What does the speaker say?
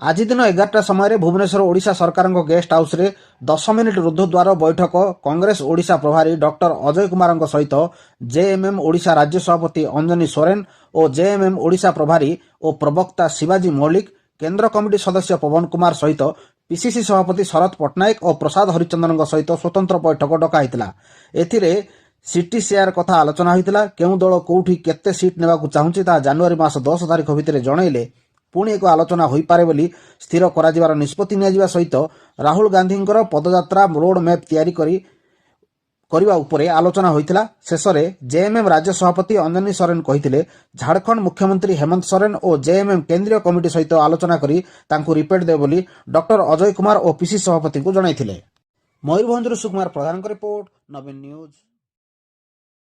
ଆଜି ଦିନ 11ଟା ସମୟରେ ଭୁବନେଶ୍ୱର ଓଡ଼ିଶା ସରକାରଙ୍କ ଗେଷ୍ଟ ହାଉସ୍ରେ 10 ମିନିଟ୍ ରୁଦ୍ଧଦ୍ୱାର ବୈଠକ କଂଗ୍ରେସ ଓଡ଼ିଶା ପ୍ରଭାରୀ ଡକ୍ଟର ଅଜୟ କୁମାରଙ୍କ ସହିତ ଜେଏମ୍ଏମ୍ ଓଡ଼ିଶା ରାଜ୍ୟ ସଭାପତି ଅଞ୍ଜନୀ ସୋରେନ୍ ଓ ଜେଏମ୍ଏମ୍ ଓଡ଼ିଶା ପ୍ରଭାରୀ ଓ ପ୍ରବକ୍ତା ଶିବାଜୀ ମୌଲିକ, କେନ୍ଦ୍ର କମିଟି ସଦସ୍ୟ ପବନ କୁମାର ସହିତ ପିସିସି ସଭାପତି ଶରତ ପଟ୍ଟନାୟକ ଓ ପ୍ରସାଦ ହରିଚନ୍ଦନଙ୍କ ସହିତ ସ୍ୱତନ୍ତ୍ର ବୈଠକ ଡକାହେଇଥିଲା। ଏଥିରେ ସିଟି ସେୟାର କଥା ଆଲୋଚନା ହୋଇଥିଲା। କେଉଁ ଦଳ କୋଉଠି କେତେ ସିଟ୍ ନେବାକୁ ଚାହୁଁଛି ତାହା ଜାନୁଆରୀ ମାସ 10 ତାରିଖ ଭିତରେ ଜଣାଇଲେ ପୁଣି ଏକ ଆଲୋଚନା ହୋଇପାରେ ବୋଲି ସ୍ଥିର କରାଯିବାର ନିଷ୍ପତ୍ତି ନିଆଯିବା ସହିତ ରାହୁଲ ଗାନ୍ଧୀଙ୍କର ପଦଯାତ୍ରା ରୋଡ୍ ମ୍ୟାପ୍ ତିଆରି କରିବା ଉପରେ ଆଲୋଚନା ହୋଇଥିଲା। ଶେଷରେ ଜେଏମ୍ଏମ୍ ରାଜ୍ୟ ସଭାପତି ଅଞ୍ଜନୀ ସୋରେନ୍ କହିଥିଲେ ଝାଡ଼ଖଣ୍ଡ ମୁଖ୍ୟମନ୍ତ୍ରୀ ହେମନ୍ତ ସୋରେନ୍ ଓ ଜେଏମ୍ଏମ୍ କେନ୍ଦ୍ରୀୟ କମିଟି ସହିତ ଆଲୋଚନା କରି ତାଙ୍କୁ ରିପୋର୍ଟ ଦେବେ ବୋଲି ଡକ୍ଟର ଅଜୟ କୁମାର ଓ ପିସିସି ସଭାପତିଙ୍କୁ ଜଣାଇଥିଲେ। ମୟୂରଭଞ୍ଜରୁ ସୁକୁମାର ପ୍ରଧାନଙ୍କ ରିପୋର୍ଟ, ନବୀନ ନ୍ୟୁଜ୍।